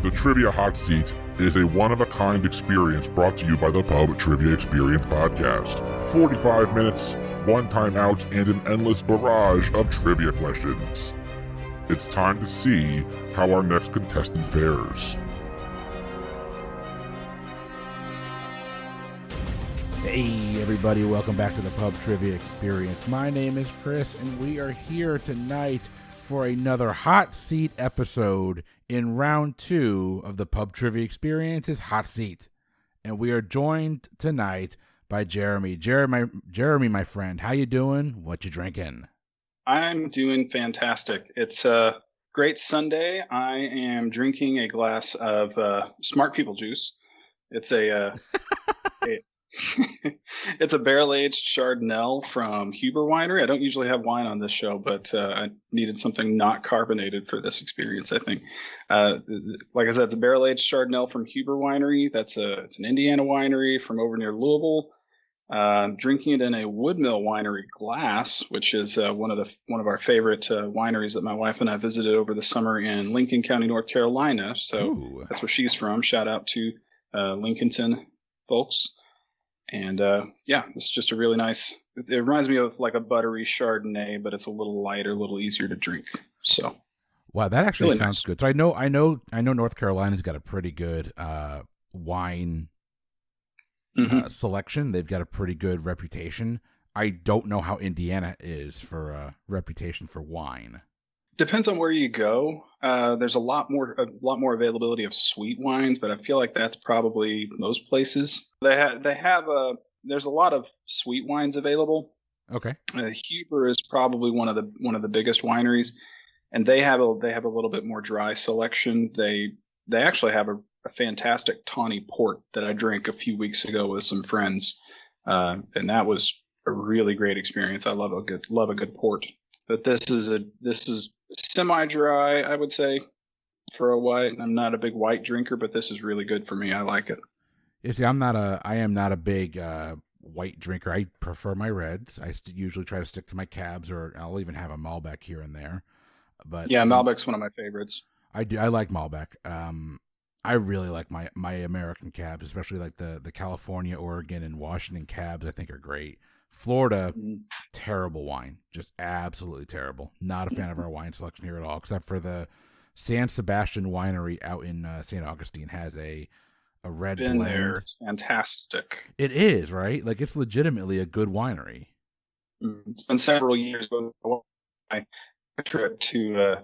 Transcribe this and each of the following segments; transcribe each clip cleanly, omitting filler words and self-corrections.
The Trivia Hot Seat is a one-of-a-kind experience brought to you by the PubTriviaExperience podcast. 45 minutes, one timeout, and an endless barrage of trivia questions. It's time to see how our next contestant fares. Hey everybody, welcome back to the Pub Trivia Experience. My name is Chris, and we are here tonight for another hot seat episode in round 2 of the Pub Trivia Experience's Hot Seat. And we are joined tonight by Jeremy. Jeremy, my friend, how you doing? What you drinking? I'm doing fantastic. It's a great Sunday. I am drinking a glass of Smart People juice. It's it's a barrel-aged Chardonnay from Huber Winery. I don't usually have wine on this show, but I needed something not carbonated for this experience, I think. Like I said, it's a barrel-aged Chardonnay from Huber Winery. It's an Indiana winery from over near Louisville. Drinking it in a Woodmill Winery glass, which is one of our favorite wineries that my wife and I visited over the summer in Lincoln County, North Carolina. So Ooh. That's where she's from. Shout out to Lincolnton folks. And it's just a really nice. It reminds me of like a buttery Chardonnay, but it's a little lighter, a little easier to drink. So, wow, that actually really sounds nice. good. So I know North Carolina's got a pretty good wine selection. They've got a pretty good reputation. I don't know how Indiana is for reputation for wine. Depends on where you go. There's a lot more availability of sweet wines, but I feel like that's probably most places. There's a lot of sweet wines available. Okay. Huber is probably one of the biggest wineries, and they have a little bit more dry selection. They actually have a fantastic tawny port that I drank a few weeks ago with some friends, and that was a really great experience. I love a good port. But this is semi-dry, I would say, for a white. I'm not a big white drinker, but this is really good for me. I like it. You see, I am not a big white drinker. I prefer my reds. I usually try to stick to my cabs, or I'll even have a Malbec here and there. But yeah, Malbec's one of my favorites. I like Malbec. I really like my American cabs, especially like the California, Oregon, and Washington cabs. I think are great. Florida, terrible wine, just absolutely terrible. Not a fan of our wine selection here at all, except for the San Sebastian Winery out in St. Augustine has a red Been blend. there, it's fantastic. It is, right? Like it's legitimately a good winery. It's been several years ago. My trip to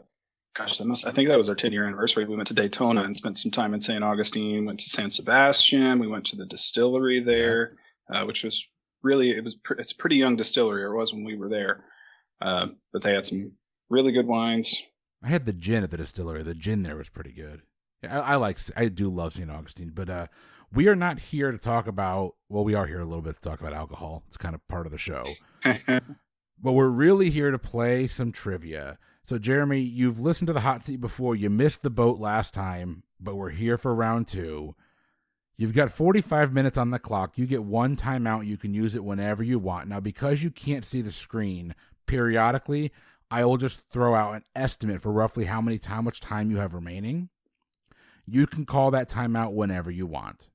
I think that was our 10-year anniversary. We went to Daytona and spent some time in St. Augustine. Went to San Sebastian. We went to the distillery there, which was really it's a pretty young distillery, or it was when we were there. But they had some really good wines. I had the gin at the distillery. The gin there was pretty good. I do love St. Augustine, but we are not here to talk about. Well, we are here a little bit to talk about alcohol. It's kind of part of the show. But we're really here to play some trivia. So, Jeremy, you've listened to the hot seat before. You missed the boat last time, but we're here for round 2. You've got 45 minutes on the clock. You get one timeout. You can use it whenever you want. Now, because you can't see the screen, periodically, I will just throw out an estimate for roughly how much time you have remaining. You can call that timeout whenever you want.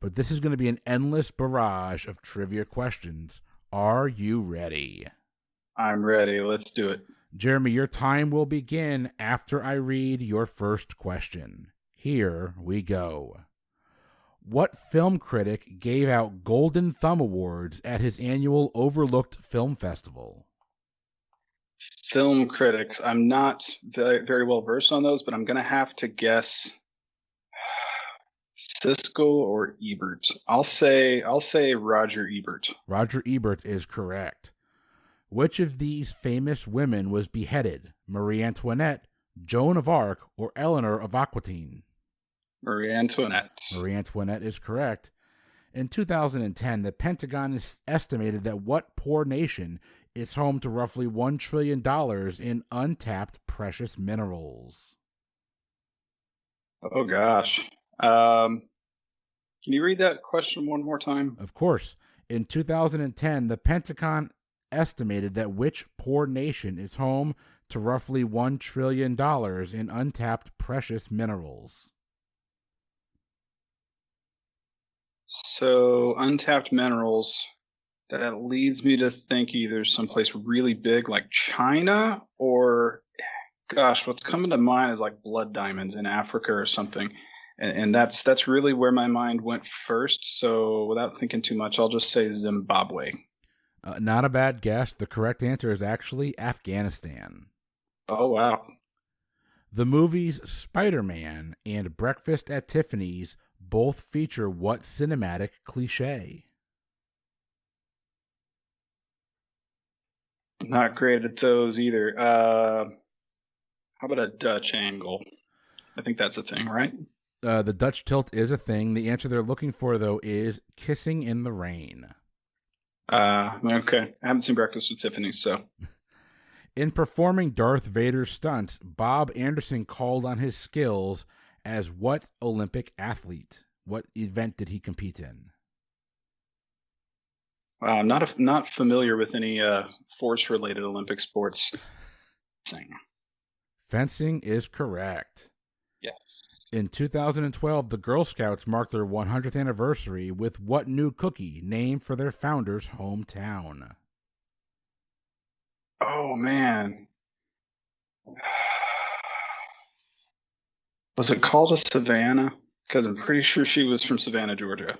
But this is going to be an endless barrage of trivia questions. Are you ready? I'm ready. Let's do it. Jeremy, your time will begin after I read your first question. Here we go. What film critic gave out Golden Thumb Awards at his annual Overlooked Film Festival? Film critics. I'm not very, very well versed on those, but I'm going to have to guess Siskel or Ebert. I'll say Roger Ebert. Roger Ebert is correct. Which of these famous women was beheaded? Marie Antoinette, Joan of Arc, or Eleanor of Aquitaine? Marie Antoinette. Marie Antoinette is correct. In 2010, the Pentagon estimated that what poor nation is home to roughly $1 trillion in untapped precious minerals? Oh, gosh. Can you read that question one more time? Of course. In 2010, the Pentagon estimated that which poor nation is home to roughly $1 trillion in untapped precious minerals? So untapped minerals, that leads me to think either someplace really big like China or, gosh, what's coming to mind is like blood diamonds in Africa or something. And that's really where my mind went first. So without thinking too much, I'll just say Zimbabwe. Not a bad guess. The correct answer is actually Afghanistan. Oh, wow. The movies Spider-Man and Breakfast at Tiffany's both feature what cinematic cliche? Not great at those either. How about a Dutch angle? I think that's a thing, right? The Dutch tilt is a thing. The answer they're looking for, though, is Kissing in the Rain. Okay. I haven't seen Breakfast with Tiffany, so. In performing Darth Vader's stunts, Bob Anderson called on his skills as what Olympic athlete? What event did he compete in? I'm not familiar with any force-related Olympic sports. Fencing is correct. Yes. In 2012, the Girl Scouts marked their 100th anniversary with what new cookie named for their founder's hometown? Oh, man. Was it called a Savannah? Because I'm pretty sure she was from Savannah, Georgia.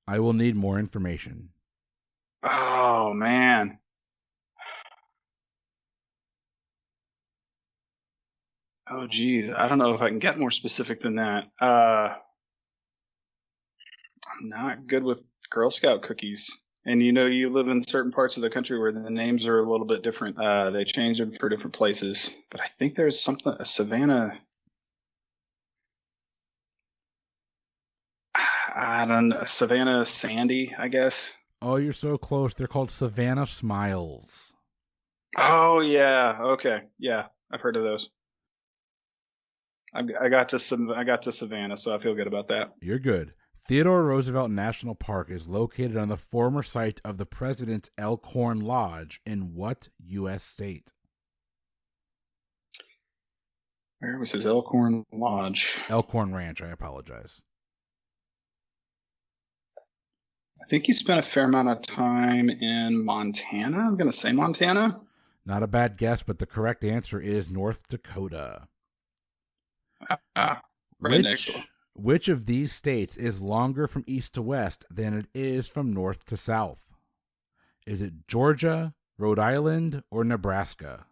I will need more information. Oh, man. Oh, geez. I don't know if I can get more specific than that. I'm not good with Girl Scout cookies. And you live in certain parts of the country where the names are a little bit different. They change them for different places. But I think there's something, a Savannah. I don't know, Savannah Sandy, I guess. Oh, you're so close. They're called Savannah Smiles. Oh, yeah. Okay. Yeah, I've heard of those. I got to Savannah, so I feel good about that. You're good. Theodore Roosevelt National Park is located on the former site of the President's Elkhorn Lodge in what U.S. state? Where was his Elkhorn Lodge? Elkhorn Ranch, I apologize. I think he spent a fair amount of time in Montana. I'm going to say Montana. Not a bad guess, but the correct answer is North Dakota. Right next door. Which of these states is longer from east to west than it is from north to south? Is it Georgia, Rhode Island, or Nebraska?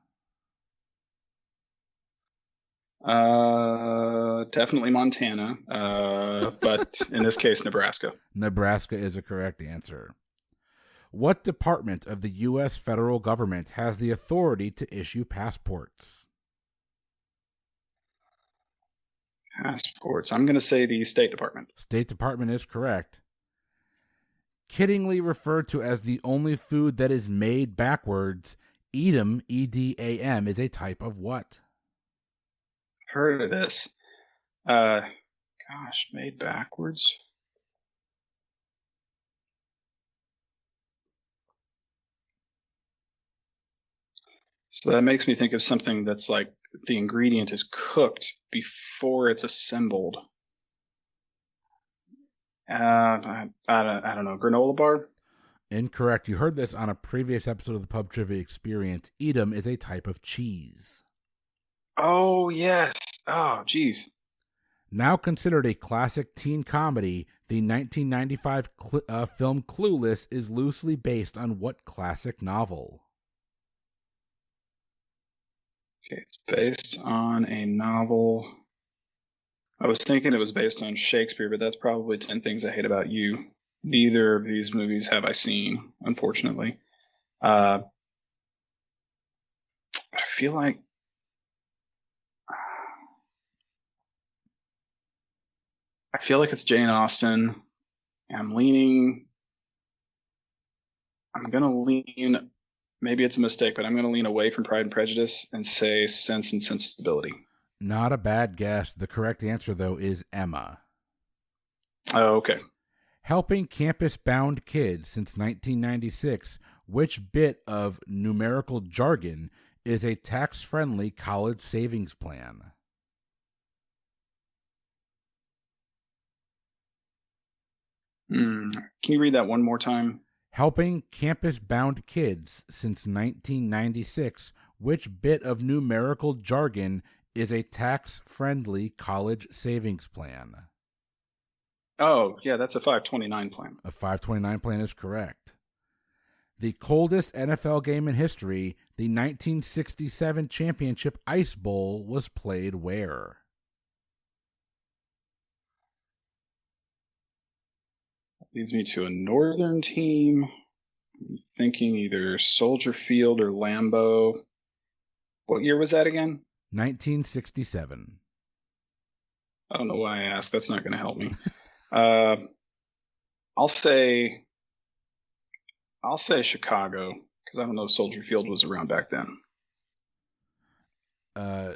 Definitely Montana, but in this case, Nebraska. Nebraska is a correct answer. What department of the U.S. federal government has the authority to issue passports? Passports. I'm going to say the State Department. State Department is correct. Kiddingly referred to as the only food that is made backwards, Edam, E-D-A-M, is a type of what? Heard of this. Gosh, made backwards. So that makes me think of something that's like the ingredient is cooked before it's assembled. I don't know. Granola bar? Incorrect. You heard this on a previous episode of the Pub Trivia Experience. Edam is a type of cheese. Oh, yes. Oh, geez. Now considered a classic teen comedy, the 1995 film Clueless is loosely based on what classic novel? Okay, it's based on a novel. I was thinking it was based on Shakespeare, but that's probably 10 Things I Hate About You. Neither of these movies have I seen, unfortunately. I feel like it's Jane Austen. I'm going to lean, maybe it's a mistake, but I'm going to lean away from Pride and Prejudice and say Sense and Sensibility. Not a bad guess. The correct answer, though, is Emma. Oh, okay. Helping campus-bound kids since 1996, which bit of numerical jargon is a tax-friendly college savings plan? Can you read that one more time? Helping campus-bound kids since 1996, which bit of numerical jargon is a tax-friendly college savings plan? Oh, yeah, that's a 529 plan. A 529 plan is correct. The coldest NFL game in history, the 1967 championship Ice Bowl, was played where? Leads me to a northern team. I'm thinking either Soldier Field or Lambeau. What year was that again? 1967. I don't know why I asked. That's not going to help me. I'll say Chicago, because I don't know if Soldier Field was around back then.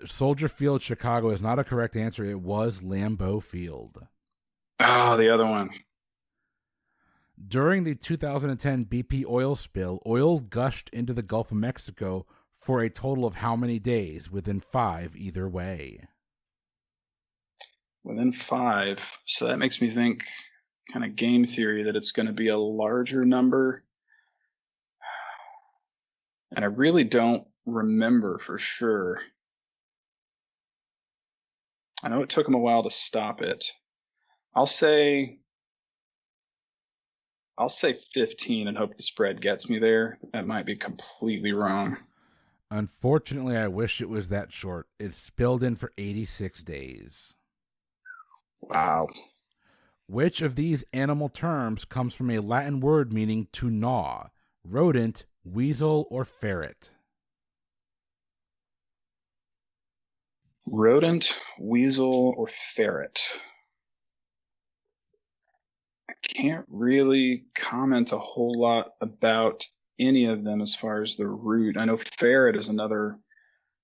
Soldier Field, Chicago is not a correct answer. It was Lambeau Field. Oh, the other one. During the 2010 BP oil spill, oil gushed into the Gulf of Mexico for a total of how many days? Within 5 either way. Within 5. So that makes me think kind of game theory that it's going to be a larger number. And I really don't remember for sure. I know it took them a while to stop it. I'll say 15 and hope the spread gets me there. That might be completely wrong. Unfortunately, I wish it was that short. It spilled in for 86 days. Wow. Which of these animal terms comes from a Latin word meaning to gnaw? Rodent, weasel, or ferret? Rodent, weasel, or ferret? I can't really comment a whole lot about any of them as far as the root. I know ferret is another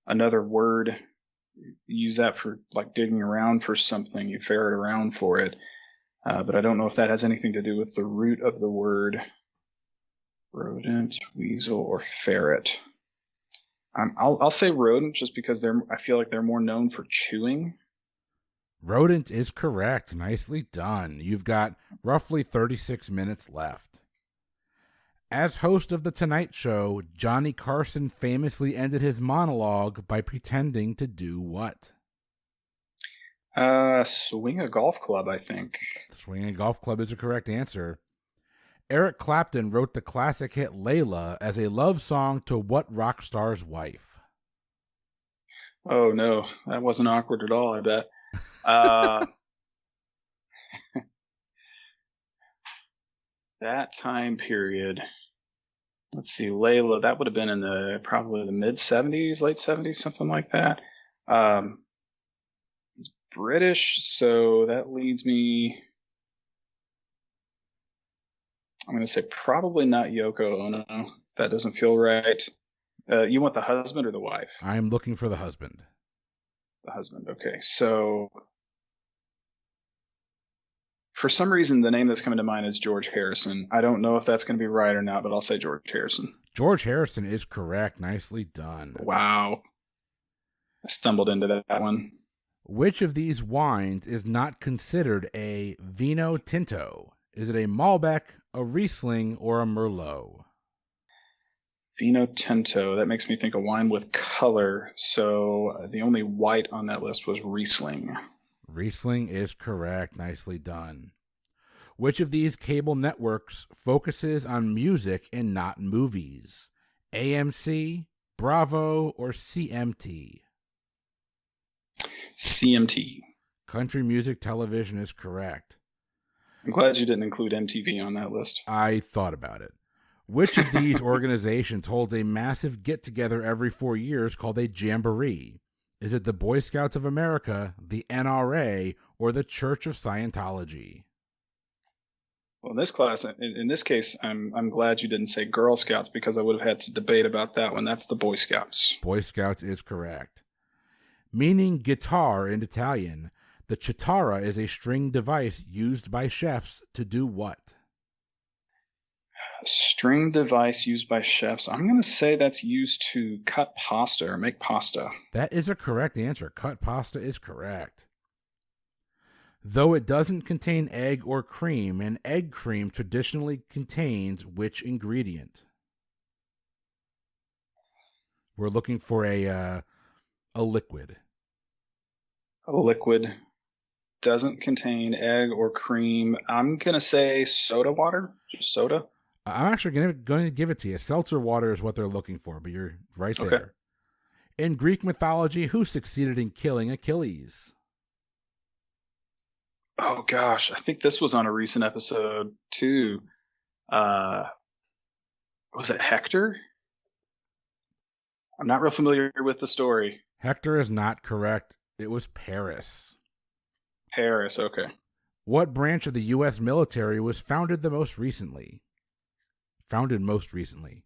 word. You use that for like digging around for something. You ferret around for it. But I don't know if that has anything to do with the root of the word. Rodent, weasel, or ferret. I'll say rodent just because I feel like they're more known for chewing. Rodent is correct. Nicely done. You've got roughly 36 minutes left. As host of The Tonight Show, Johnny Carson famously ended his monologue by pretending to do what? Swing a golf club, I think. Swing a golf club is a correct answer. Eric Clapton wrote the classic hit Layla as a love song to what rock star's wife? Oh, no. That wasn't awkward at all, I bet. That time period. Let's see, Layla, that would have been in probably the mid-70s, late 70s, something like that. He's British, so that leads me... I'm going to say probably not Yoko Ono. That doesn't feel right. You want the husband or the wife? I'm looking for the husband. The husband, okay. So, for some reason, the name that's coming to mind is George Harrison. I don't know if that's going to be right or not, but I'll say George Harrison. George Harrison is correct. Nicely done. Wow. I stumbled into that one. Which of these wines is not considered a Vino Tinto? Is it a Malbec, a Riesling, or a Merlot? Vino Tinto. That makes me think of wine with color. So the only white on that list was Riesling. Riesling is correct. Nicely done. Which of these cable networks focuses on music and not movies? AMC, Bravo, or CMT? CMT. Country Music Television is correct. I'm glad you didn't include MTV on that list. I thought about it. Which of these organizations holds a massive get-together every 4 years called a jamboree? Is it the Boy Scouts of America, the NRA, or the Church of Scientology? Well, in this case, I'm glad you didn't say Girl Scouts because I would have had to debate about that one. That's the Boy Scouts. Boy Scouts is correct. Meaning guitar in Italian, the chitarra is a string device used by chefs to do what? A string device used by chefs. I'm going to say that's used to cut pasta or make pasta. That is a correct answer. Cut pasta is correct. Though it doesn't contain egg or cream, an egg cream traditionally contains which ingredient? We're looking for a liquid. A liquid doesn't contain egg or cream. I'm going to say soda water. Just soda. I'm actually going to give it to you. Seltzer water is what they're looking for, but you're right there. Okay. In Greek mythology, who succeeded in killing Achilles? Oh gosh, I think this was on a recent episode too. Was it Hector? I'm not real familiar with the story. Hector is not correct. It was Paris. Paris, okay. What branch of the U.S. military was founded most recently? Founded most recently.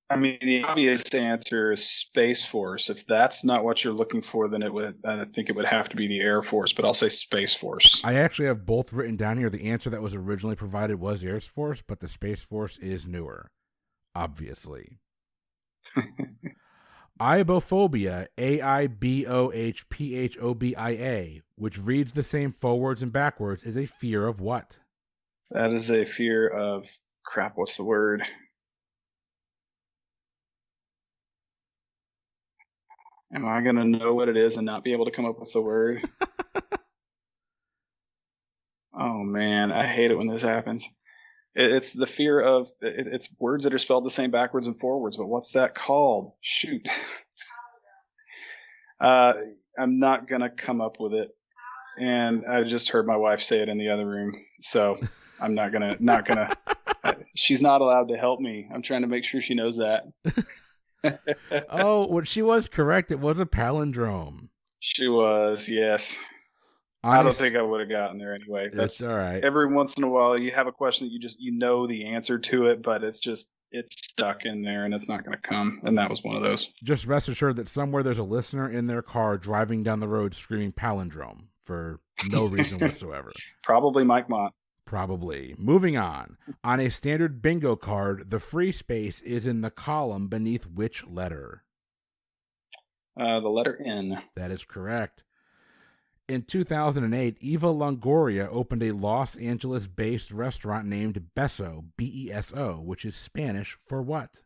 I mean, the obvious answer is Space Force. If that's not what you're looking for, then I think it would have to be the Air Force, but I'll say Space Force. I actually have both written down here. The answer that was originally provided was Air Force, but the Space Force is newer, obviously. Aibophobia, Aibohphobia, which reads the same forwards and backwards, is a fear of what? That is a fear of, crap, what's the word? Am I going to know what it is and not be able to come up with the word? Oh, man, I hate it when this happens. It's the fear of, it's words that are spelled the same backwards and forwards, but what's that called? Shoot. I'm not going to come up with it. And I just heard my wife say it in the other room, so I'm not going to, she's not allowed to help me. I'm trying to make sure she knows that. Oh, well, she was correct. It was a palindrome. She was, yes. I don't think I would have gotten there anyway. That's all right. Every once in a while, you have a question that you know the answer to it, but it's stuck in there and it's not going to come. And that was one of those. Just rest assured that somewhere there's a listener in their car driving down the road screaming palindrome for no reason whatsoever. Probably Mike Mott. Probably. Moving on. On a standard bingo card, the free space is in the column beneath which letter? The letter N. That is correct. In 2008, Eva Longoria opened a Los Angeles-based restaurant named Beso, B-E-S-O, which is Spanish for what?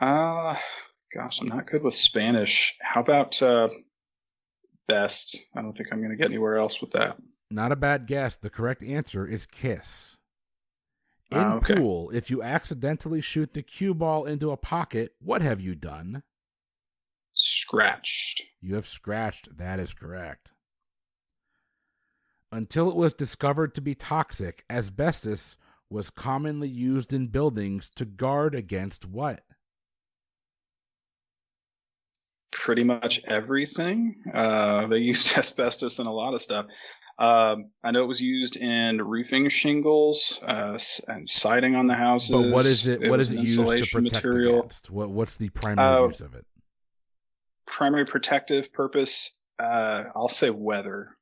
Gosh, I'm not good with Spanish. How about best? I don't think I'm going to get anywhere else with that. Not a bad guess. The correct answer is kiss. In pool, if you accidentally shoot the cue ball into a pocket, what have you done? Scratched. You have scratched. That is correct. Until it was discovered to be toxic, asbestos was commonly used in buildings to guard against what? Pretty much everything. They used asbestos in a lot of stuff. I know it was used in roofing shingles and siding on the houses. But what is it? What is it used to protect against? What's the primary use of it? Primary protective purpose. I'll say weather.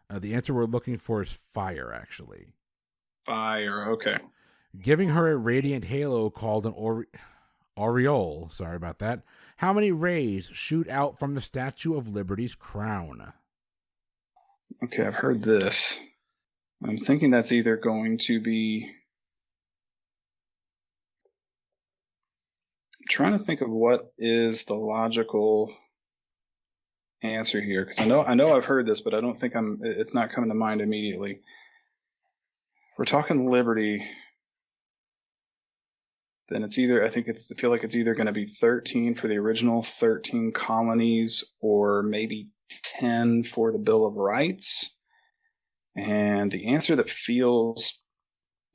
The answer we're looking for is fire, actually. Fire. Okay. Giving her a radiant halo called an aureole. Sorry about that. How many rays shoot out from the Statue of Liberty's crown? Okay, I've heard this. I'm thinking that's either going to be... I'm trying to think of what is the logical answer here, because I know I've heard this, but I don't think it's not coming to mind immediately. If we're talking Liberty, then it's either, I feel like it's either going to be 13 for the original 13 colonies, or maybe 10 for the Bill of Rights. And the answer that feels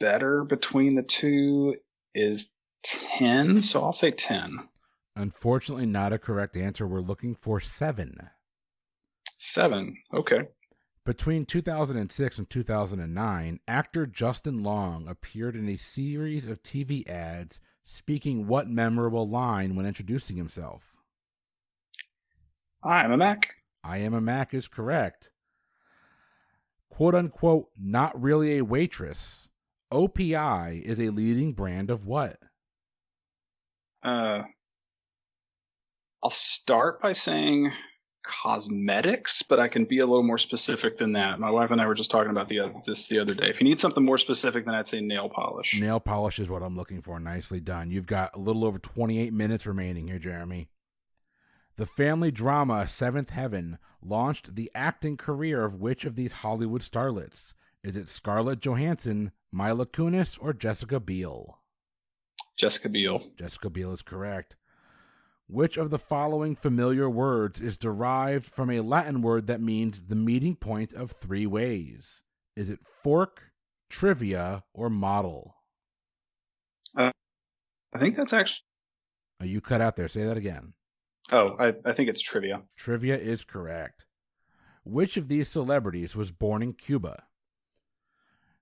better between the two is 10, so I'll say 10. Unfortunately, not a correct answer. We're looking for 7. 7, okay. Between 2006 and 2009, actor Justin Long appeared in a series of TV ads speaking what memorable line when introducing himself? I am a Mac. I am a Mac is correct. Quote unquote, not really a waitress. OPI is a leading brand of what? I'll start by saying cosmetics, but I can be a little more specific than that. My wife and I were just talking about this the other day. If you need something more specific, then I'd say nail polish. Nail polish is what I'm looking for. Nicely done. You've got a little over 28 minutes remaining here, Jeremy. The family drama Seventh Heaven launched the acting career of which of these Hollywood starlets? Is it Scarlett Johansson, Mila Kunis, or Jessica Biel? Jessica Biel. Jessica Biel is correct. Which of the following familiar words is derived from a Latin word that means the meeting point of three ways? Is it fork, trivia, or model? I think that's actually... Oh, you cut out there. Say that again. Oh, I think it's trivia. Trivia is correct. Which of these celebrities was born in Cuba?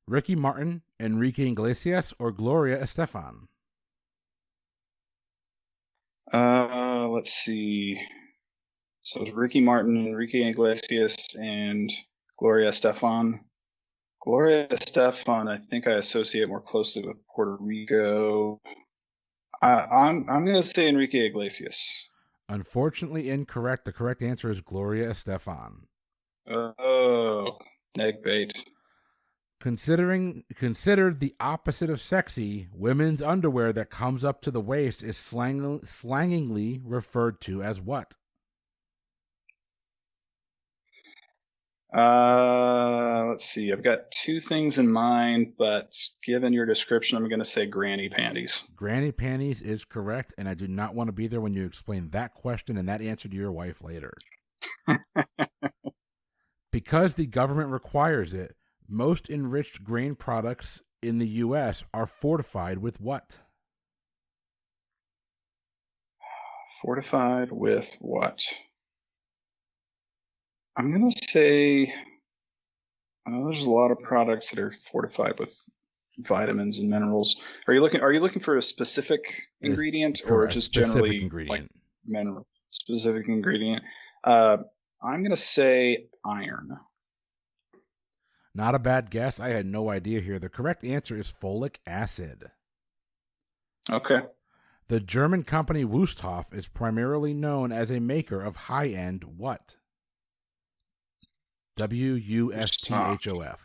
Ricky Martin, Enrique Iglesias, or Gloria Estefan? Let's see. So it's Ricky Martin, Enrique Iglesias, and Gloria Estefan. Gloria Estefan, I think I associate more closely with Puerto Rico. I'm going to say Enrique Iglesias. Unfortunately incorrect. The correct answer is Gloria Estefan. Oh, egg bait. Considered the opposite of sexy, women's underwear that comes up to the waist is slangingly referred to as what? Let's see. I've got two things in mind, but given your description, I'm going to say granny panties. Granny panties is correct, and I do not want to be there when you explain that question and that answer to your wife later. Because the government requires it, most enriched grain products in the U.S. are fortified with what? Fortified with what? I'm going to say there's a lot of products that are fortified with vitamins and minerals. Are you looking for a specific ingredient or just generally ingredient? Like mineral specific ingredient? I'm going to say iron. Not a bad guess. I had no idea here. The correct answer is folic acid. Okay. The German company Wusthof is primarily known as a maker of high-end what? Wusthof.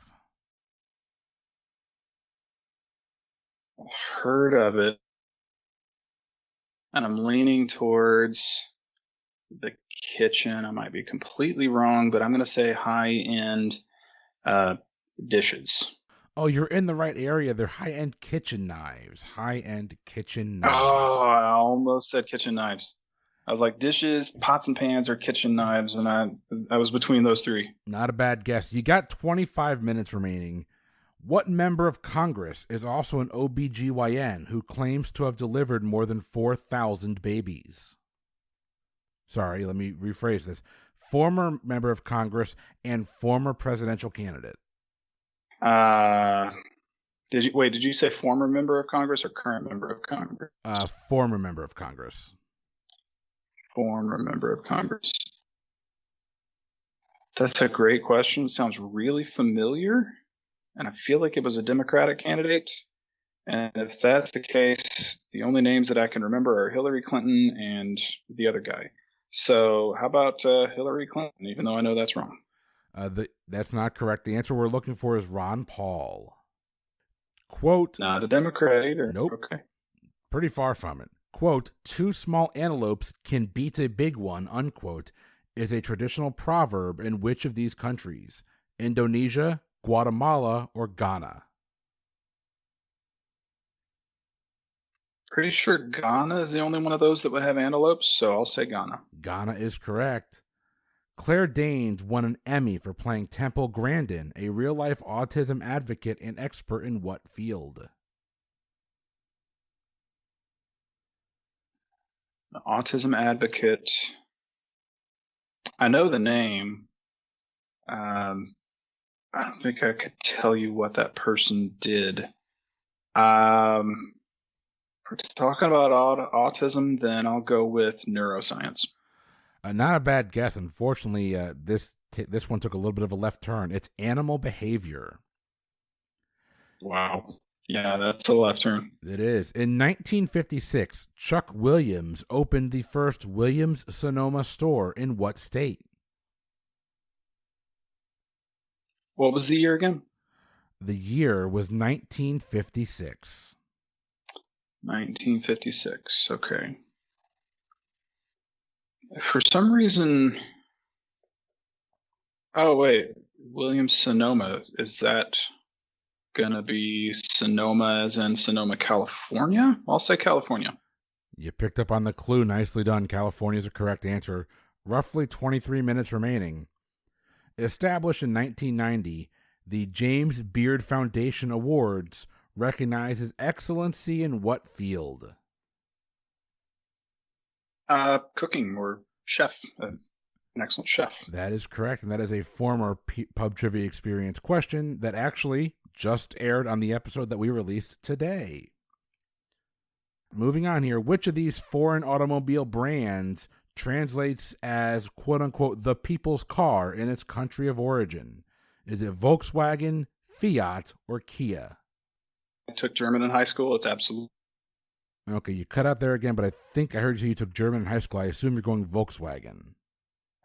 Heard of it. And I'm leaning towards the kitchen. I might be completely wrong, but I'm going to say high-end dishes. Oh, you're in the right area. They're high-end kitchen knives. High-end kitchen knives. Oh, I almost said kitchen knives. I was like dishes, pots and pans, or kitchen knives, and I was between those three. Not a bad guess. You got 25 minutes remaining. What member of Congress is also an OBGYN who claims to have delivered more than 4,000 babies? Sorry, let me rephrase this. Former member of Congress and former presidential candidate. Did you say former member of Congress or current member of Congress? Former member of Congress. Former member of Congress. That's a great question. It sounds really familiar, and I feel like it was a Democratic candidate. And if that's the case, the only names that I can remember are Hillary Clinton and the other guy. So how about Hillary Clinton, even though I know that's wrong? That's not correct. The answer we're looking for is Ron Paul. Quote. Not a Democrat either. Nope. Okay. Pretty far from it. Quote, 2 small antelopes can beat a big one, unquote, is a traditional proverb in which of these countries? Indonesia, Guatemala, or Ghana? Pretty sure Ghana is the only one of those that would have antelopes, so I'll say Ghana. Ghana is correct. Claire Danes won an Emmy for playing Temple Grandin, a real-life autism advocate and expert in what field? An autism advocate. I know the name. I don't think I could tell you what that person did. If we're talking about autism, then I'll go with neuroscience. Not a bad guess. Unfortunately, this one took a little bit of a left turn. It's animal behavior. Wow. Yeah, that's a left turn. It is. In 1956, Chuck Williams opened the first Williams-Sonoma store in what state? What was the year again? The year was 1956. 1956. Okay. For some reason. Oh, wait. Williams-Sonoma. Is that going to be Sonoma as in Sonoma, California? I'll say California. You picked up on the clue. Nicely done. California is a correct answer. Roughly 23 minutes remaining. Established in 1990, the James Beard Foundation Awards recognizes excellency in what field? Cooking or chef. An excellent chef. That is correct, and that is a former Pub Trivia Experience question that actually just aired on the episode that we released today. Moving on here, which of these foreign automobile brands translates as quote-unquote the people's car in its country of origin? Is it Volkswagen, Fiat, or Kia? I took German in high school. It's absolutely. Okay, you cut out there again, but I think I heard you took German in high school. I assume you're going Volkswagen.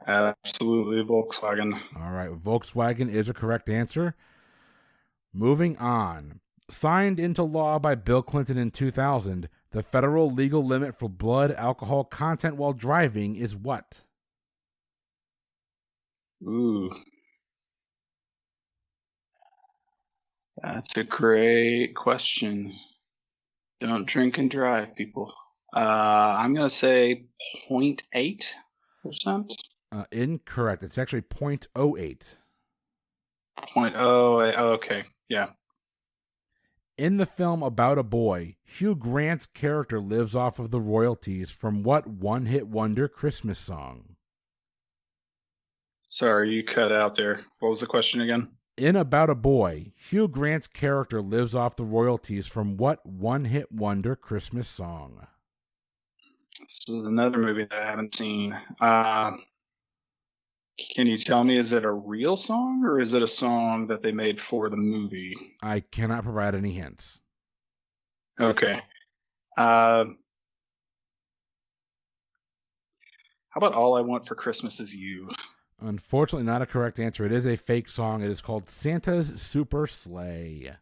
Absolutely Volkswagen. All right, Volkswagen is a correct answer. Moving on. Signed into law by Bill Clinton in 2000, the federal legal limit for blood alcohol content while driving is what? Ooh. That's a great question. Don't drink and drive, people. I'm going to say 0.8%. Incorrect. It's actually 0.08. 0.08. Okay. Yeah. In the film About a Boy, Hugh Grant's character lives off of the royalties from what one-hit wonder Christmas song? Sorry, you cut out there. What was the question again? In About a Boy, Hugh Grant's character lives off the royalties from what one-hit wonder Christmas song? This is another movie that I haven't seen. Can you tell me, is it a real song or is it a song that they made for the movie? I cannot provide any hints. Okay. How about All I Want for Christmas Is You? Unfortunately, not a correct answer. It is a fake song. It is called Santa's Super Sleigh.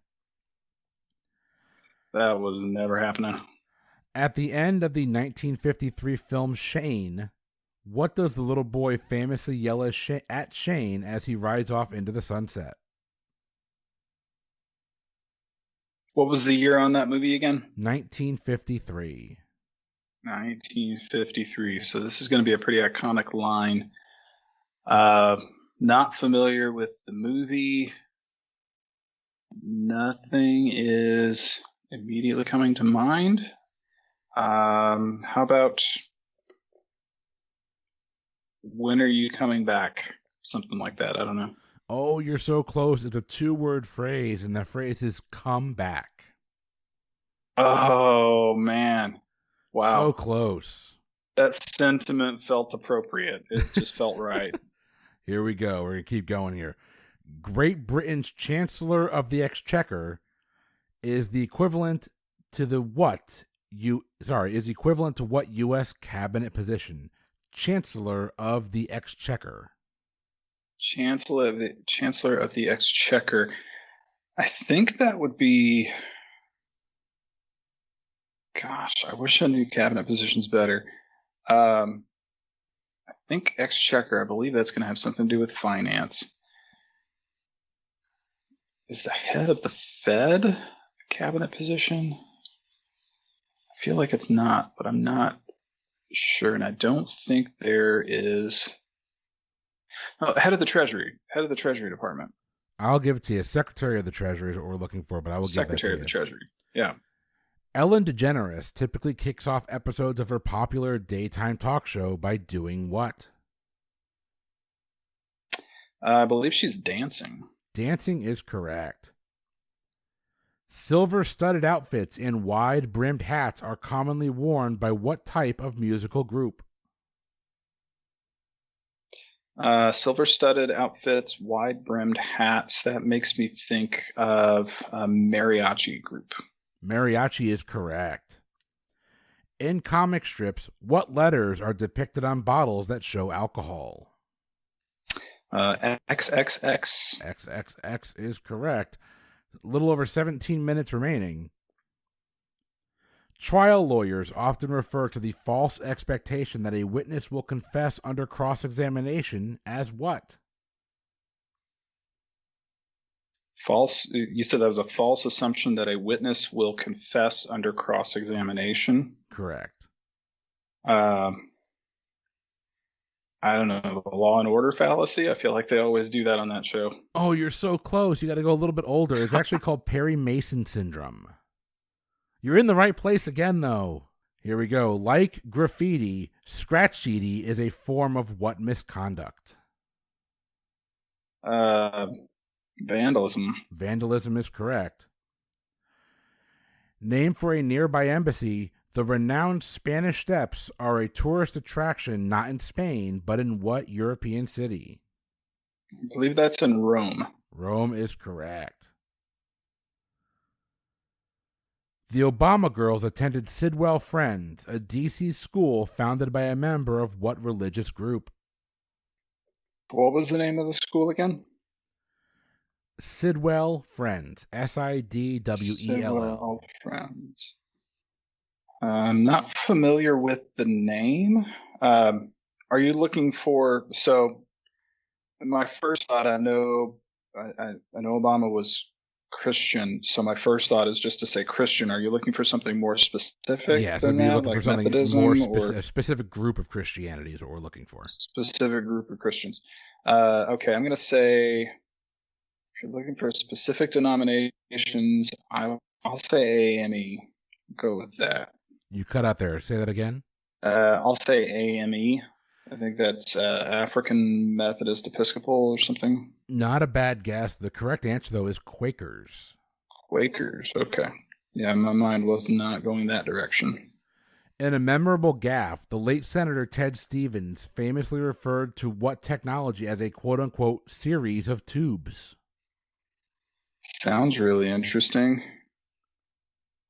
That was never happening. At the end of the 1953 film Shane, what does the little boy famously yell at Shane as he rides off into the sunset? What was the year on that movie again? 1953. 1953. So this is going to be a pretty iconic line. Not familiar with the movie. Nothing is immediately coming to mind. How about When Are You Coming Back? Something like that. I don't know. Oh, you're so close. It's a 2-word phrase, and that phrase is come back. Oh, man. Wow. So close. That sentiment felt appropriate. It just felt right. Here we go. We're going to keep going here. Great Britain's Chancellor of the Exchequer is the equivalent to the what? Is equivalent to what U.S. cabinet position? Chancellor of the Exchequer. Chancellor of the Exchequer. I think that would be. Gosh, I wish I knew cabinet positions better. I think Exchequer. I believe that's going to have something to do with finance. Is the head of the Fed a cabinet position? I feel like it's not, but I'm not sure, and I don't think there is. Oh, head of the Treasury Department. I'll give it to you. Secretary of the Treasury is what we're looking for, but I will give that to you. Secretary of the Treasury. Yeah. Ellen DeGeneres typically kicks off episodes of her popular daytime talk show by doing what? I believe she's dancing. Dancing is correct. Silver-studded outfits and wide-brimmed hats are commonly worn by what type of musical group? Silver-studded outfits, wide-brimmed hats. That makes me think of a mariachi group. Mariachi is correct. In comic strips, what letters are depicted on bottles that show alcohol? XXX. XXX is correct. A little over 17 minutes remaining. Trial lawyers often refer to the false expectation that a witness will confess under cross-examination as what? False. You said that was a false assumption that a witness will confess under cross-examination. Correct. I don't know, the Law and Order fallacy. I feel like they always do that on that show. Oh, you're so close. You got to go a little bit older. It's actually called Perry Mason syndrome. You're in the right place again, though. Here we go. Like graffiti, scratch-cheaty is a form of what misconduct? Vandalism. Vandalism is correct. Named for a nearby embassy, the renowned Spanish Steps are a tourist attraction not in Spain, but in what European city? I believe that's in Rome. Rome is correct. The Obama girls attended Sidwell Friends, a D.C. school founded by a member of what religious group? What was the name of the school again? Sidwell Friends. Sidwell. Sidwell Friends. I'm not familiar with the name. Are you looking for? So, my first thought, I know Obama was Christian, so my first thought is just to say Christian. Are you looking for something more specific? Yes, than we'd be that, looking like for something Methodism more or a specific group of Christianity is what we're looking for. specific group of Christians. Okay, I'm going to say if you're looking for specific denominations, I'll say AME. Go with that. You cut out there. Say that again. I'll say AME. I think that's African Methodist Episcopal or something. Not a bad guess. The correct answer, though, is Quakers. Quakers. Okay. Yeah, my mind was not going that direction. In a memorable gaffe, the late Senator Ted Stevens famously referred to what technology as a quote-unquote series of tubes? Sounds really interesting.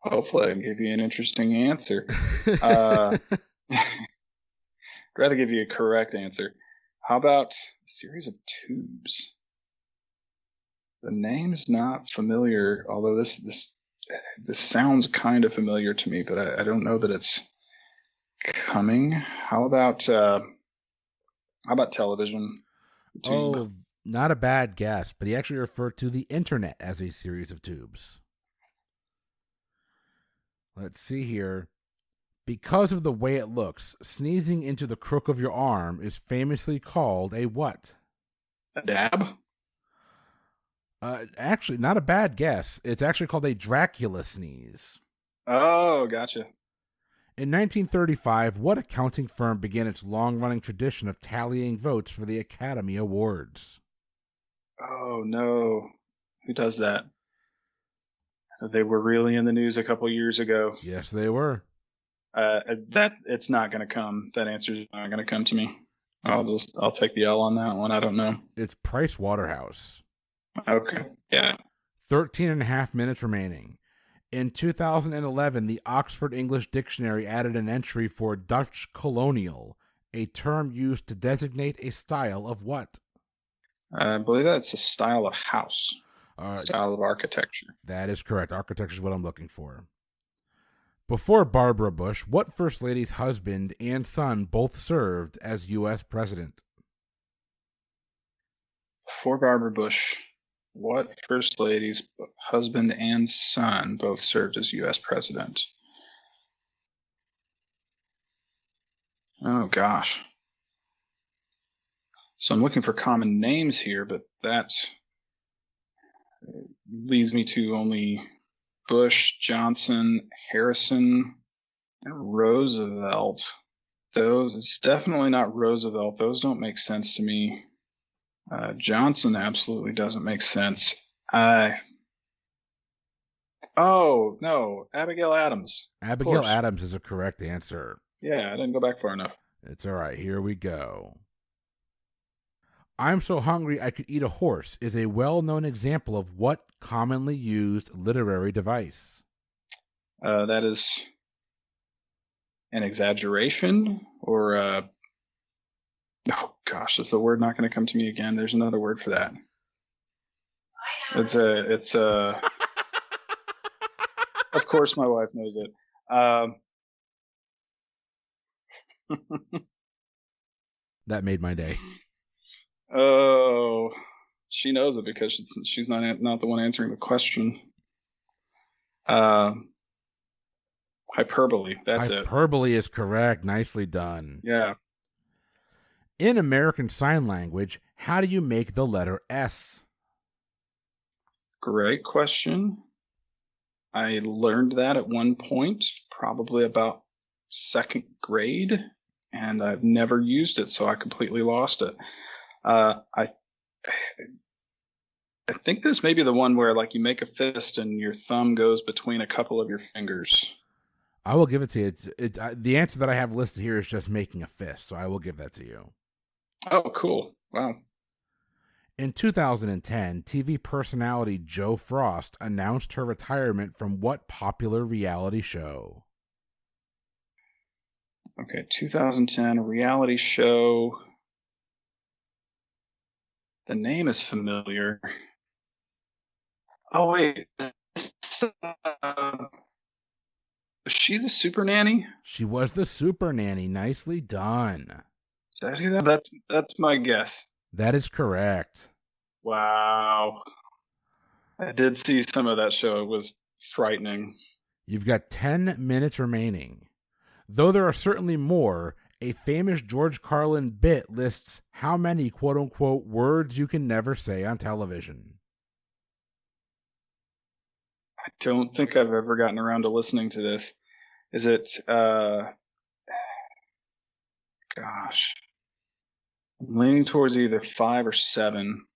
Hopefully I can give you an interesting answer. I'd rather give you a correct answer. How about a series of tubes? The name's not familiar, although this sounds kind of familiar to me, but I don't know that it's coming. How about television? Tube. Oh, not a bad guess, but he actually referred to the internet as a series of tubes. Let's see here. Because of the way it looks, sneezing into the crook of your arm is famously called a what? A dab? Actually, not a bad guess. It's actually called a Dracula sneeze. Oh, gotcha. In 1935, what accounting firm began its long-running tradition of tallying votes for the Academy Awards? Oh, no. Who does that? They were really in the news a couple years ago. Yes, they were. It's not going to come. That answer is not going to come to me. I'll take the L on that one. I don't know. It's Price Waterhouse. Okay. Yeah. 13 and a half minutes remaining. In 2011, the Oxford English Dictionary added an entry for Dutch colonial, a term used to designate a style of what? I believe that's a style of house. Style of architecture. That is correct. Architecture is what I'm looking for. Before Barbara Bush, what First Lady's husband and son both served as U.S. President? Before Barbara Bush, what First Lady's husband and son both served as U.S. President? Oh, gosh. So I'm looking for common names here, but that leads me to only Bush, Johnson, Harrison, and Roosevelt. It's definitely not Roosevelt. Those don't make sense to me. Johnson absolutely doesn't make sense. Oh, no, Abigail Adams. Abigail Adams is a correct answer. Yeah, I didn't go back far enough. It's all right. Here we go. I'm so hungry I could eat a horse is a well-known example of what commonly used literary device? That is an exaggeration, or oh gosh, is the word not going to come to me again? There's another word for that. It's a. Of course, my wife knows it. That made my day. Oh, she knows it because she's not the one answering the question. Hyperbole. That's it. Hyperbole is correct. Nicely done. Yeah. In American Sign Language, how do you make the letter S? Great question. I learned that at one point, probably about second grade, and I've never used it, so I completely lost it. I think this may be the one where, like, you make a fist and your thumb goes between a couple of your fingers. I will give it to you. The answer that I have listed here is just making a fist, so I will give that to you. Oh, cool. Wow. In 2010, TV personality Jo Frost announced her retirement from what popular reality show? Okay, 2010, reality show. The name is familiar. Oh, wait. Was she the super nanny? She was the super nanny. Nicely done. Is that who that? That's my guess. That is correct. Wow. I did see some of that show. It was frightening. You've got 10 minutes remaining. Though there are certainly more, a famous George Carlin bit lists how many quote-unquote words you can never say on television. I don't think I've ever gotten around to listening to this. Is it, gosh. I'm leaning towards either 5 or 7.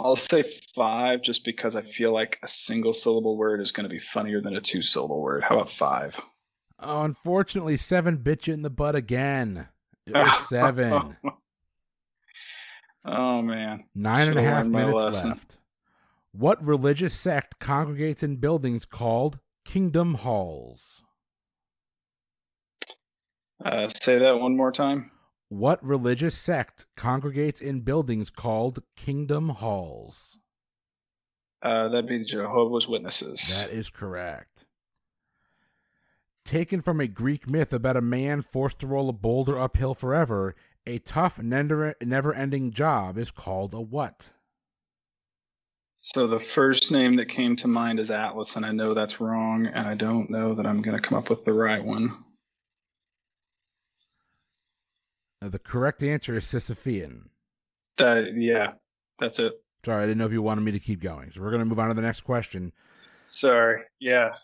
I'll say 5 just because I feel like a single syllable word is going to be funnier than a 2-syllable word. How about 5? Oh, unfortunately, 7 bit you in the butt again. It was 7. Oh, man. 9.5 minutes left. What religious sect congregates in buildings called kingdom halls? Say that one more time. What religious sect congregates in buildings called kingdom halls? That'd be the Jehovah's Witnesses. That is correct. Taken from a Greek myth about a man forced to roll a boulder uphill forever, a tough, never-ending job is called a what? So the first name that came to mind is Atlas, and I know that's wrong, and I don't know that I'm going to come up with the right one. The correct answer is Sisyphean. Yeah, that's it. Sorry, I didn't know if you wanted me to keep going. So we're going to move on to the next question. Sorry, yeah.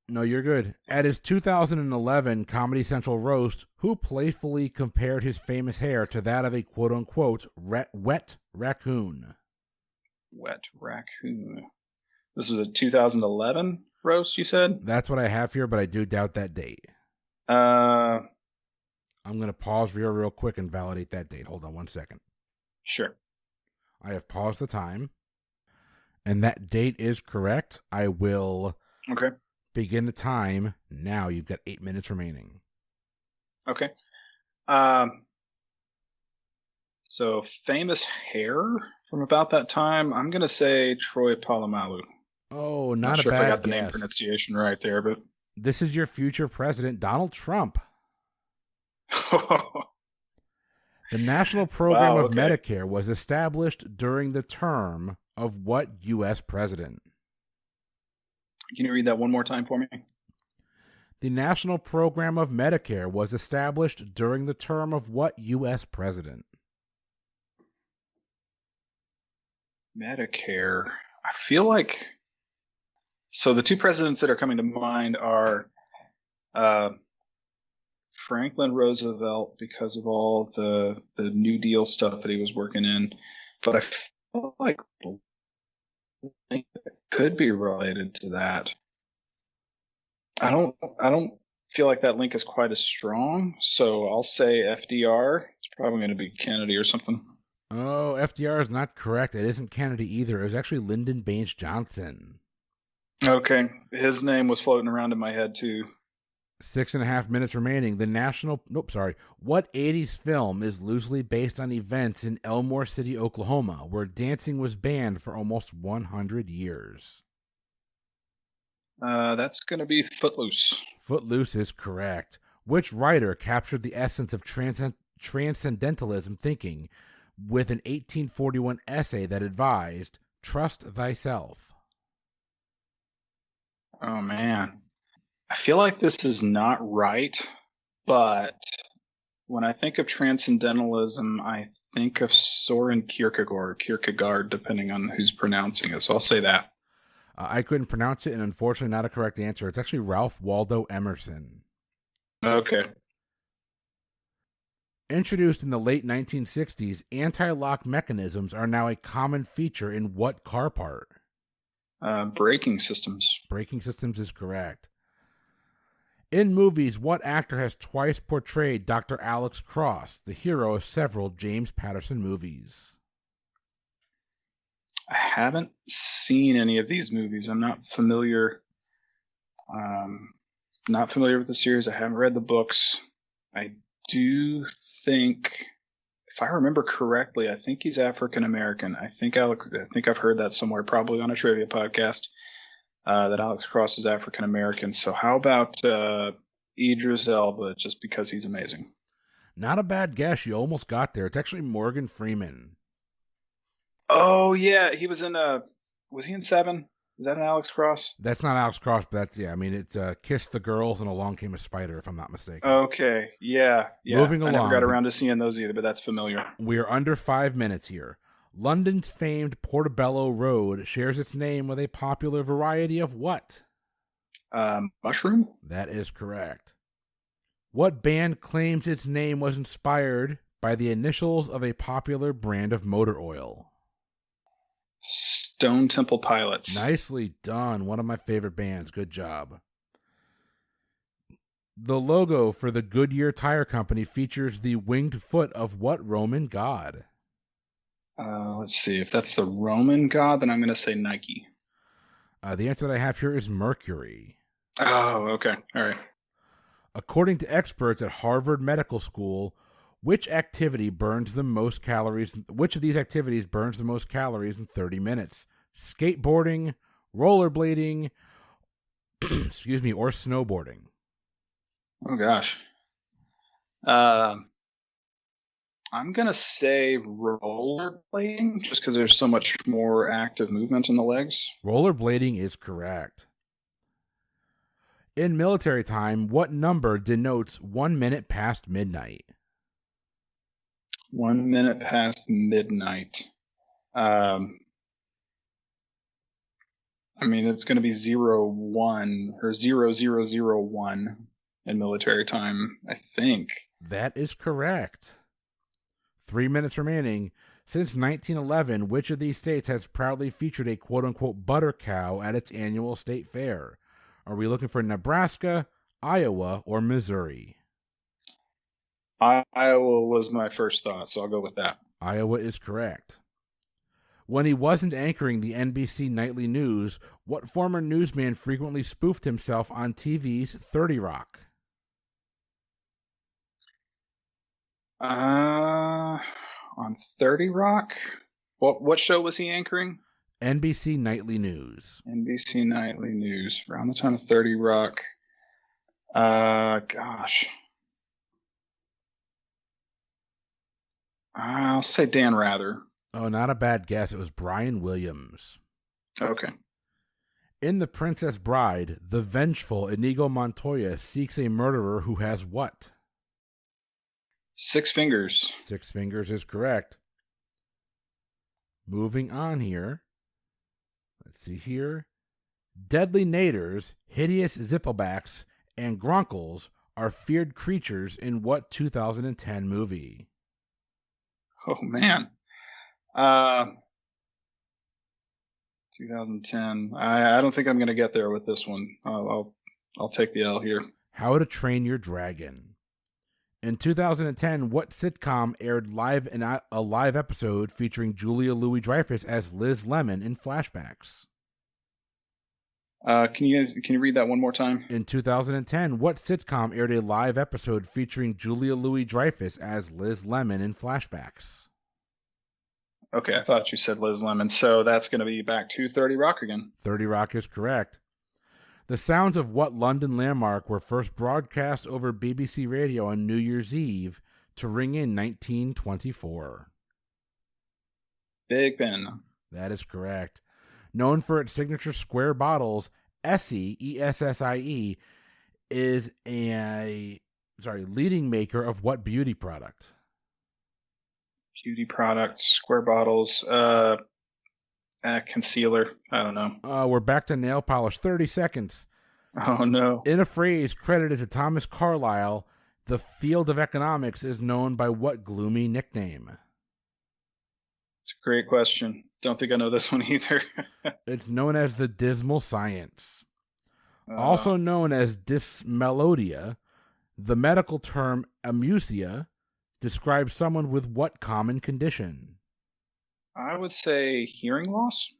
No, you're good. At his 2011 Comedy Central roast, who playfully compared his famous hair to that of a quote-unquote wet raccoon? Wet raccoon. This was a 2011 roast, you said? That's what I have here, but I do doubt that date. I'm going to pause real quick and validate that date. Hold on 1 second. Sure. I have paused the time, and that date is correct. I will begin the time now. You've got 8 minutes remaining. Okay. So famous hair from about that time. I'm going to say Troy Polamalu. Oh, not Not a sure bad if I got the guess. name pronunciation right there, but This is your future president, Donald Trump. The National Program of Medicare was established during the term of what U.S. president? Can you read that one more time for me? The National Program of Medicare was established during the term of what U.S. president? Medicare. I feel like... So the two presidents that are coming to mind are Franklin Roosevelt, because of all the New Deal stuff that he was working in. But I feel like it could be related to that. I don't feel like that link is quite as strong, so I'll say FDR. It's probably going to be Kennedy or something. Oh, FDR is not correct. It isn't Kennedy either. It was actually Lyndon Baines Johnson. Okay, his name was floating around in my head too. 6.5 minutes remaining. What 80s film is loosely based on events in Elmore City, Oklahoma, where dancing was banned for almost 100 years? That's going to be Footloose. Footloose is correct. Which writer captured the essence of transcendentalism thinking with an 1841 essay that advised, "Trust thyself"? Oh, man. I feel like this is not right, but when I think of transcendentalism, I think of Soren Kierkegaard, depending on who's pronouncing it. So I'll say that. I couldn't pronounce it, and unfortunately not a correct answer. It's actually Ralph Waldo Emerson. Okay. Introduced in the late 1960s, anti-lock mechanisms are now a common feature in what car part? Braking systems. Braking systems is correct. In movies, what actor has twice portrayed Dr. Alex Cross, the hero of several James Patterson movies? I haven't seen any of these movies. I'm not familiar. Not familiar with the series. I haven't read the books. I do think, if I remember correctly, I think he's African American. I think I've heard that somewhere, probably on a trivia podcast, that Alex Cross is African American. So how about Idris Elba, just because he's amazing? Not a bad guess. You almost got there. It's actually Morgan Freeman. Oh yeah, he was in was he in Seven? Is that an Alex Cross? That's not Alex Cross, but that's, yeah, I mean, it's Kiss the Girls and Along Came a Spider, if I'm not mistaken. Okay, yeah. Moving along. I never got around to seeing those either, but that's familiar. We are under 5 minutes here. London's famed Portobello Road shares its name with a popular variety of what? Mushroom? That is correct. What band claims its name was inspired by the initials of a popular brand of motor oil? Stone Temple Pilots. Nicely done. One of my favorite bands. Good job. The logo for the Goodyear Tire Company features the winged foot of what Roman god? Let's see. If that's the Roman god, then I'm going to say Nike. The answer that I have here is Mercury. Oh, okay. All right. According to experts at Harvard Medical School, which of these activities burns the most calories in 30 minutes? Skateboarding, rollerblading, or snowboarding? Oh gosh. I'm going to say rollerblading, just because there's so much more active movement in the legs. Rollerblading is correct. In military time, what number denotes 1 minute past midnight? 1 minute past midnight. I mean, it's going to be 01 or 0001 in military time, I think. That is correct. 3 minutes remaining. Since 1911, which of these states has proudly featured a quote-unquote butter cow at its annual state fair? Are we looking for Nebraska, Iowa, or Missouri? Iowa was my first thought, so I'll go with that. Iowa is correct. When he wasn't anchoring the NBC Nightly News, what former newsman frequently spoofed himself on TV's 30 Rock? On 30 Rock? What show was he anchoring? NBC Nightly News. NBC Nightly News. Around the time of 30 Rock. Gosh. I'll say Dan Rather. Oh, not a bad guess. It was Brian Williams. Okay. In The Princess Bride, the vengeful Inigo Montoya seeks a murderer who has what? 6 fingers. 6 fingers is correct. Moving on here. Let's see here. Deadly naders, hideous zipplebacks, and gronkles are feared creatures in what 2010 movie? Oh, man. 2010. I don't think I'm going to get there with this one. I'll take the L here. How to Train Your Dragon. In 2010, what sitcom aired a live episode featuring Julia Louis-Dreyfus as Liz Lemon in flashbacks? Can you read that one more time? In 2010, what sitcom aired a live episode featuring Julia Louis-Dreyfus as Liz Lemon in flashbacks? Okay, I thought you said Liz Lemon, so that's going to be back to 30 Rock again. 30 Rock is correct. The sounds of what London landmark were first broadcast over BBC Radio on New Year's Eve to ring in 1924? Big Ben. That is correct. Known for its signature square bottles, Essie, E-S-S-I-E, is a leading maker of what beauty product? Beauty product, square bottles, concealer. I don't know. We're back to nail polish. 30 seconds. Oh, no. In a phrase credited to Thomas Carlyle, the field of economics is known by what gloomy nickname? It's a great question. Don't think I know this one either. It's known as the dismal science. Also known as dysmelodia, the medical term amusia describes someone with what common condition? I would say hearing loss.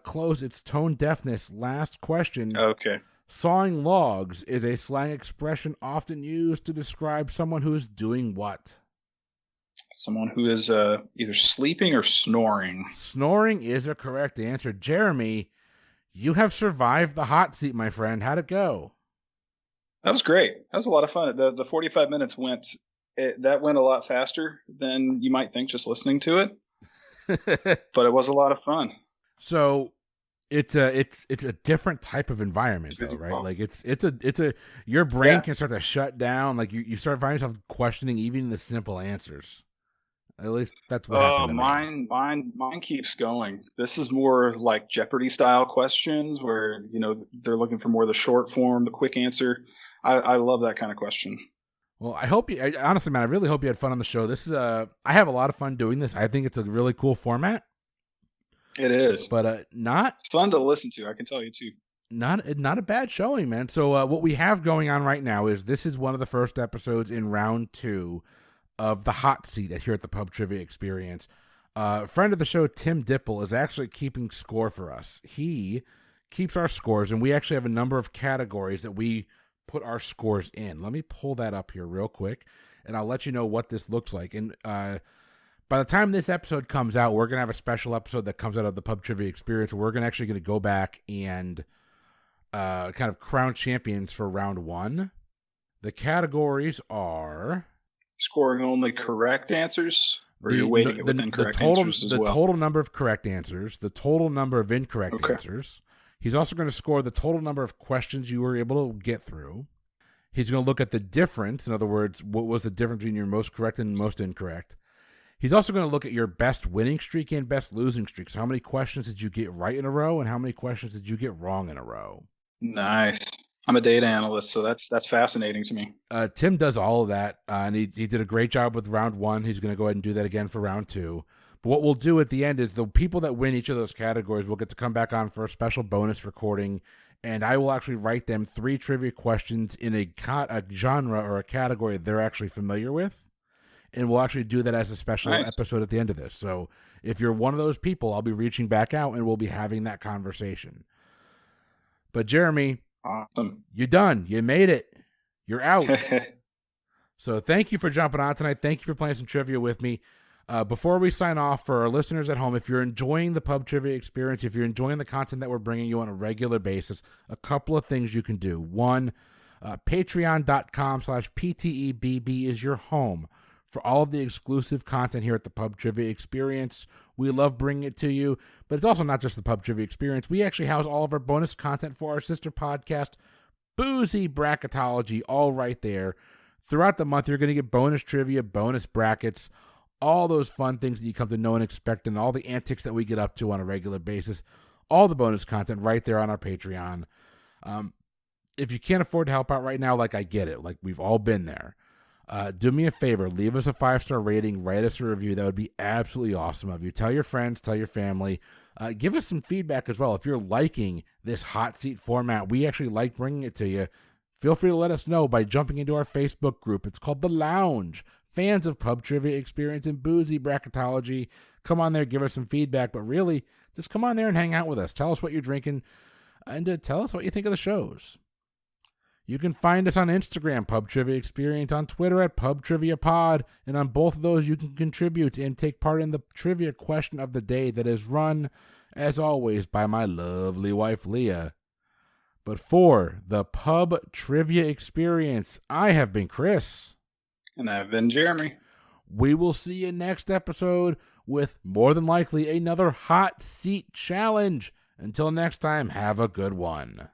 Close. It's tone deafness. Last question. Okay. Sawing logs is a slang expression often used to describe someone who is doing what? Someone who is either sleeping or snoring. Snoring is a correct answer. Jeremy, you have survived the hot seat, my friend. How'd it go? That was great. That was a lot of fun. The 45 minutes went a lot faster than you might think just listening to it. But it was a lot of fun. So it's a different type of environment though, right? Like it's a your brain can start to shut down. Like you start finding yourself questioning even the simple answers. At least that's what happened to me. Mine keeps going. This is more like Jeopardy style questions where, they're looking for more of the short form, the quick answer. I love that kind of question. Well, honestly, man, I really hope you had fun on the show. This is I have a lot of fun doing this. I think it's a really cool format. It is. But it's fun to listen to, I can tell you too. Not a bad showing, man. So what we have going on right now is this is one of the first episodes in round 2 of the hot seat here at the Pub Trivia Experience. Friend of the show, Tim Dipple, is actually keeping score for us. He keeps our scores, and we actually have a number of categories that we put our scores in. Let me pull that up here real quick, and I'll let you know what this looks like. And by the time this episode comes out, we're going to have a special episode that comes out of the Pub Trivia Experience. We're actually going to go back and kind of crown champions for round 1. The categories are... Scoring only correct answers? Or you're weighting it with incorrect answers as well? The total number of correct answers, the total number of incorrect answers. He's also going to score the total number of questions you were able to get through. He's going to look at the difference. In other words, what was the difference between your most correct and most incorrect? He's also going to look at your best winning streak and best losing streak. So how many questions did you get right in a row, and how many questions did you get wrong in a row? Nice. I'm a data analyst, so that's fascinating to me. Tim does all of that, and he did a great job with round 1. He's going to go ahead and do that again for round 2. But what we'll do at the end is the people that win each of those categories will get to come back on for a special bonus recording, and I will actually write them 3 trivia questions in a genre or a category they're actually familiar with, and we'll actually do that as a special episode at the end of this. So if you're one of those people, I'll be reaching back out, and we'll be having that conversation. But Jeremy... Awesome. You're done. You made it. You're out. So thank you for jumping on tonight. Thank you for playing some trivia with me. Before we sign off, for our listeners at home, if you're enjoying the Pub Trivia Experience, if you're enjoying the content that we're bringing you on a regular basis, a couple of things you can do. One, patreon.com/PTEBB is your home for all of the exclusive content here at the Pub Trivia Experience. We love bringing it to you, but it's also not just the Pub Trivia Experience. We actually house all of our bonus content for our sister podcast, Boozy Bracketology, all right there. Throughout the month, you're going to get bonus trivia, bonus brackets, all those fun things that you come to know and expect, and all the antics that we get up to on a regular basis. All the bonus content right there on our Patreon. If you can't afford to help out right now, I get it. We've all been there. Do me a favor, leave us a 5-star rating, write us a review. That would be absolutely awesome of you. Tell your friends, tell your family. Give us some feedback as well. If you're liking this hot seat format, we actually like bringing it to you. feel free to let us know by jumping into our Facebook group. It's called The Lounge. Fans of Pub Trivia Experience and Boozy Bracketology. Come on there, give us some feedback, but really, just come on there and hang out with us. Tell us what you're drinking, and tell us what you think of the shows. You can find us on Instagram, Pub Trivia Experience, on Twitter at Pub Trivia Pod, and on both of those you can contribute and take part in the trivia question of the day that is run, as always, by my lovely wife, Leah. But for the Pub Trivia Experience, I have been Chris. And I've been Jeremy. We will see you next episode with, more than likely, another hot seat challenge. Until next time, have a good one.